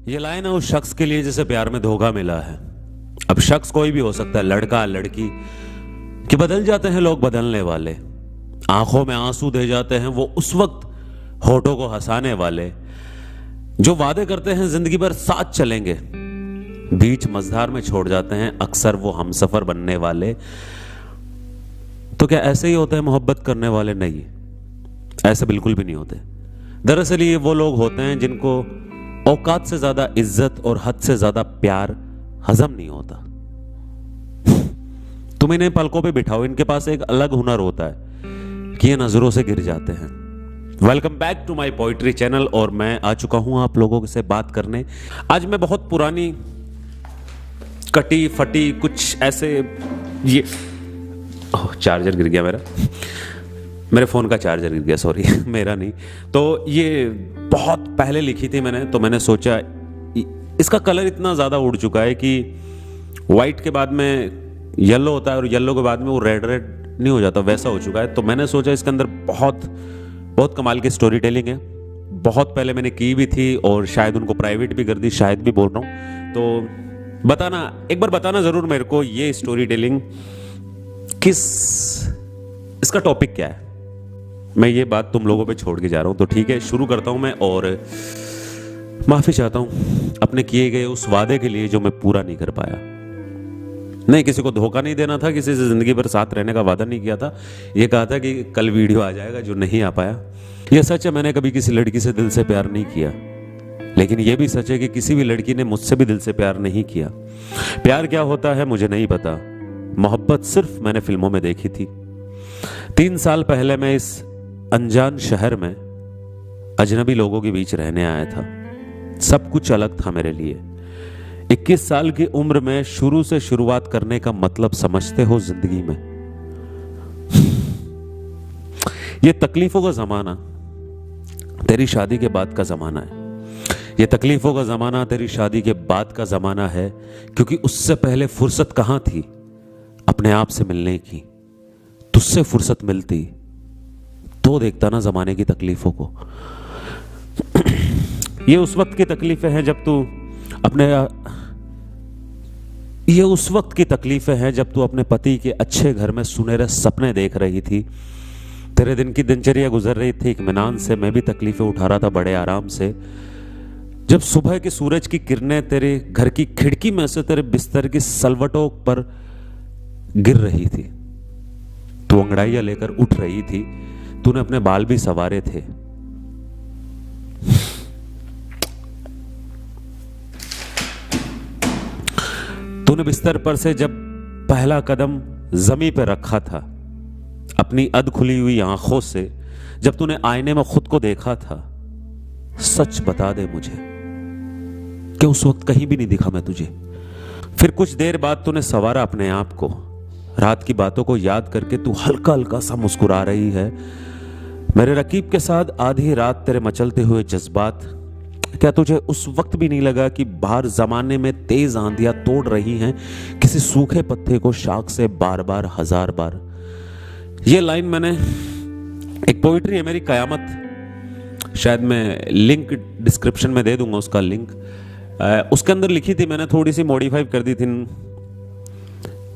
ये लाइन है उस शख्स के लिए जिसे प्यार में धोखा मिला है। अब शख्स कोई भी हो सकता है, लड़का लड़की, कि बदल जाते हैं लोग बदलने वाले। आंखों में आंसू दे जाते हैं वो उस वक्त होठों को हंसाने वाले, जो वादे करते हैं जिंदगी भर साथ चलेंगे, बीच मझधार में छोड़ जाते हैं अक्सर वो हमसफर बनने वाले। तो क्या ऐसे ही होते हैं मोहब्बत करने वाले? नहीं, ऐसे बिल्कुल भी नहीं होते। दरअसल ये वो लोग होते हैं जिनको औकात से ज्यादा इज्जत और हद से ज्यादा प्यार हजम नहीं होता। तुम इन्हें पलकों पे बिठाओ, इनके पास एक अलग हुनर होता है कि ये नजरों से गिर जाते हैं। Welcome back to my poetry channel, और मैं आ चुका हूं आप लोगों से बात करने। आज मैं बहुत पुरानी कटी फटी कुछ ऐसे ये चार्जर गिर गया मेरे फोन का चार्जर गिर गया, सॉरी मेरा नहीं। तो ये बहुत पहले लिखी थी मैंने, तो मैंने सोचा इसका कलर इतना ज़्यादा उड़ चुका है कि वाइट के बाद में येलो होता है और येलो के बाद में वो रेड रेड नहीं हो जाता, वैसा हो चुका है। तो मैंने सोचा इसके अंदर बहुत बहुत कमाल की स्टोरी टेलिंग है। बहुत पहले मैंने की भी थी और शायद उनको प्राइवेट भी कर दी, शायद भी बोल रहा हूँ। तो बताना, एक बार बताना ज़रूर मेरे को ये स्टोरी टेलिंग इसका टॉपिक क्या है। मैं ये बात तुम लोगों पे छोड़ के जा रहा हूं। तो ठीक है, शुरू करता हूं मैं, और माफी चाहता हूं अपने किए गए उस वादे के लिए जो मैं पूरा नहीं कर पाया। नहीं, किसी को धोखा नहीं देना था, किसी से जिंदगी भर साथ रहने का वादा नहीं किया था। ये कहा था कि कल वीडियो आ जाएगा, जो नहीं आ पाया। यह सच है, मैंने कभी किसी लड़की से दिल से प्यार नहीं किया, लेकिन यह भी सच है कि किसी भी लड़की ने मुझसे भी दिल से प्यार नहीं किया। प्यार क्या होता है मुझे नहीं पता, मोहब्बत सिर्फ मैंने फिल्मों में देखी थी। 3 साल पहले मैं इस अनजान शहर में अजनबी लोगों के बीच रहने आया था। सब कुछ अलग था मेरे लिए। 21 साल की उम्र में शुरू से शुरुआत करने का मतलब समझते हो जिंदगी में? यह तकलीफों का जमाना तेरी शादी के बाद का जमाना है। यह तकलीफों का जमाना तेरी शादी के बाद का जमाना है, क्योंकि उससे पहले फुर्सत कहां थी अपने आप से मिलने की। तुझसे फुर्सत मिलती तो देखता ना जमाने की तकलीफों को। ये उस वक्त की तकलीफें हैं जब तू अपने ये उस वक्त की तकलीफें हैं जब तू अपने पति के अच्छे घर में सुनहरे सपने देख रही थी। तेरे दिन की दिनचर्या गुजर रही थी इत्मीनान से, मैं भी तकलीफें उठा रहा था बड़े आराम से। जब सुबह के सूरज की किरणें तेरे घर की खिड़की में से तेरे बिस्तर की सलवटों पर गिर रही थी, तू अंगड़ाइयां लेकर उठ रही थी, तूने अपने बाल भी संवारे थे। तूने बिस्तर पर से जब पहला कदम जमीन पर रखा था, अपनी अध खुली हुई आंखों से जब तूने आईने में खुद को देखा था, सच बता दे मुझे कि उस वक्त कहीं भी नहीं दिखा मैं तुझे। फिर कुछ देर बाद तूने संवारा अपने आप को। रात की बातों को याद करके तू हल्का हल्का सा मुस्कुरा रही है। मेरे रकीब के साथ आधी रात तेरे मचलते हुए जज्बात, क्या तुझे उस वक्त भी नहीं लगा कि बाहर जमाने में तेज आंधियां तोड़ रही हैं किसी सूखे पत्ते को शाख से बार बार, हजार बार? ये लाइन मैंने, एक पोइट्री है मेरी कयामत, शायद मैं लिंक डिस्क्रिप्शन में दे दूंगा उसका लिंक। उसके अंदर लिखी थी मैंने, थोड़ी सी मॉडिफाई कर दी थी।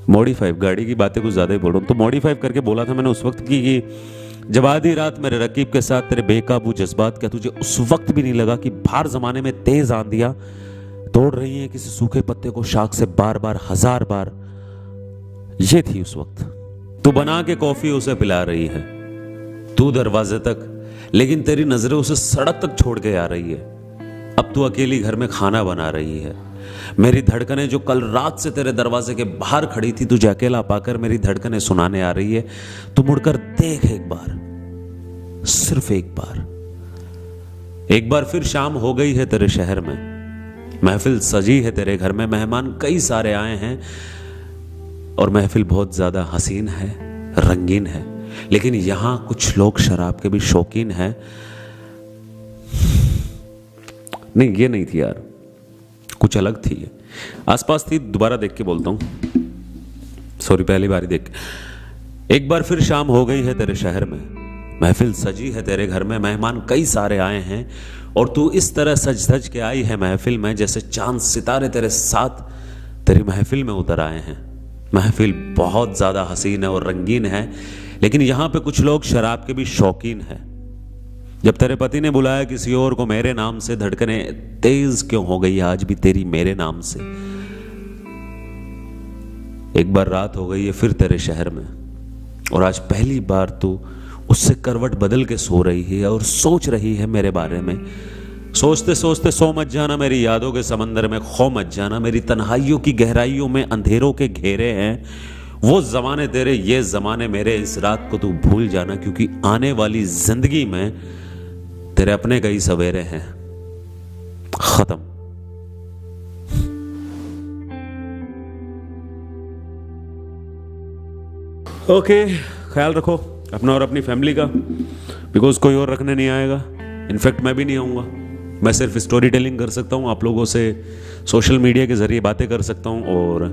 मॉडिफाई, गाड़ी की बातें कुछ ज्यादा ही बोल रहा हूं, तो मॉडिफाई करके बोला था मैंने उस वक्त की कि जब आधी रात मेरे रकीब के साथ तेरे बेकाबू जज्बात, क्या तुझे उस वक्त भी नहीं लगा कि बाहर जमाने में तेज आंधियां तोड़ रही हैं किसी सूखे पत्ते को शाख से बार बार, हजार बार? ये थी उस वक्त। तू बना के कॉफी उसे पिला रही है, तू दरवाजे तक, लेकिन तेरी नजरें उसे सड़क तक छोड़ के आ रही है। अब तू अकेली घर में खाना बना रही है। मेरी धड़कनें जो कल रात से तेरे दरवाजे के बाहर खड़ी थी, तुझे अकेला पाकर मेरी धड़कनें सुनाने आ रही है। तू मुड़कर देख एक बार, सिर्फ एक बार। एक बार फिर शाम हो गई है तेरे शहर में, महफिल सजी है तेरे घर में, मेहमान कई सारे आए हैं और महफिल बहुत ज्यादा हसीन है, रंगीन है, लेकिन यहां कुछ लोग शराब के भी शौकीन हैं। नहीं, ये नहीं थी यार, कुछ अलग थी ये, आसपास थी। दोबारा देख के बोलता हूं, सॉरी, पहली बार ही देख के। एक बार फिर शाम हो गई है तेरे शहर में, महफिल सजी है तेरे घर में, मेहमान कई सारे आए हैं और तू इस तरह सज धज के आई है महफिल में जैसे चांद सितारे तेरे साथ तेरी महफिल में उतर आए हैं। महफिल बहुत ज्यादा हसीन है और रंगीन है, लेकिन यहां पे कुछ लोग शराब के भी शौकीन हैं। जब तेरे पति ने बुलाया किसी और को मेरे नाम से, धड़कनें तेज क्यों हो गई आज भी तेरी मेरे नाम से। एक बार रात हो गई है फिर तेरे शहर में और आज पहली बार तू उससे करवट बदल के सो रही है और सोच रही है मेरे बारे में। सोचते सोचते सो मत जाना मेरी यादों के समंदर में, खो मत जाना मेरी तन्हाइयों की गहराइयों में, अंधेरों के घेरे हैं वो जमाने तेरे ये जमाने मेरे, इस रात को तू भूल जाना क्योंकि आने वाली जिंदगी में तेरे अपने कई सवेरे हैं। खत्म। ओके, ख्याल रखो अपना और अपनी फैमिली का, बिकॉज कोई और रखने नहीं आएगा। इनफैक्ट मैं भी नहीं आऊँगा, मैं सिर्फ स्टोरी टेलिंग कर सकता हूँ, आप लोगों से सोशल मीडिया के ज़रिए बातें कर सकता हूँ और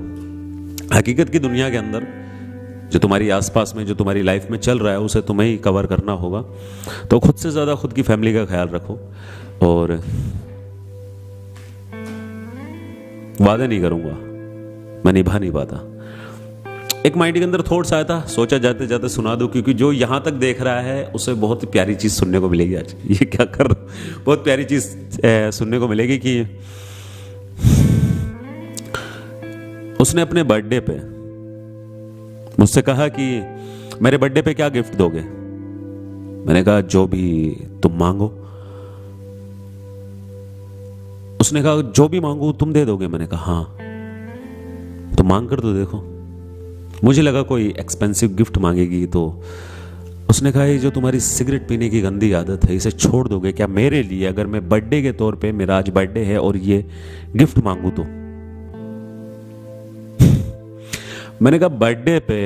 हकीकत की दुनिया के अंदर जो तुम्हारी आसपास में, जो तुम्हारी लाइफ में चल रहा है उसे तुम्हें ही कवर करना होगा। तो खुद से ज़्यादा खुद की फैमिली का ख्याल रखो और वादे नहीं करूँगा, मैं निभा नहीं पाता। एक माइंड के अंदर थॉट्स आया था, सोचा जाते जाते सुना दूं क्योंकि जो यहां तक देख रहा है उसे बहुत प्यारी चीज सुनने को मिलेगी आज। ये क्या कर रहा, बहुत प्यारी चीज सुनने को मिलेगी कि उसने अपने बर्थडे पे मुझसे कहा कि मेरे बर्थडे पे क्या गिफ्ट दोगे। मैंने कहा जो भी तुम मांगो। उसने कहा जो भी मांगो तुम दे दोगे। मैंने कहा हाँ, तो मांग कर तो देखो। मुझे लगा कोई एक्सपेंसिव गिफ्ट मांगेगी, तो उसने कहा ये जो तुम्हारी सिगरेट पीने की गंदी आदत है इसे छोड़ दोगे क्या मेरे लिए, अगर मैं बर्थडे के तौर पे, मेरा आज बर्थडे है और ये गिफ्ट मांगू तो। मैंने कहा बर्थडे पे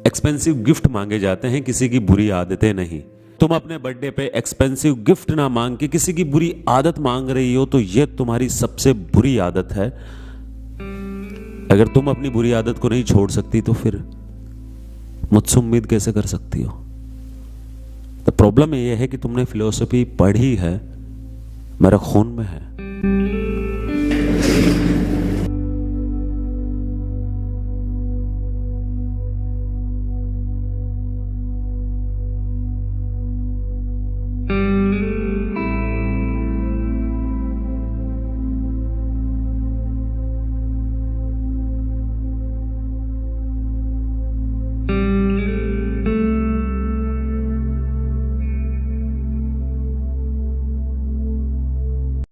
एक्सपेंसिव गिफ्ट मांगे जाते हैं, किसी की बुरी आदतें नहीं। तुम अपने बर्थडे पे एक्सपेंसिव गिफ्ट ना मांग के किसी की बुरी आदत मांग रही हो तो ये तुम्हारी सबसे बुरी आदत है। अगर तुम अपनी बुरी आदत को नहीं छोड़ सकती तो फिर मुझसे उम्मीद कैसे कर सकती हो। तो प्रॉब्लम ये है कि तुमने फिलोसफी पढ़ी है, मेरे खून में है।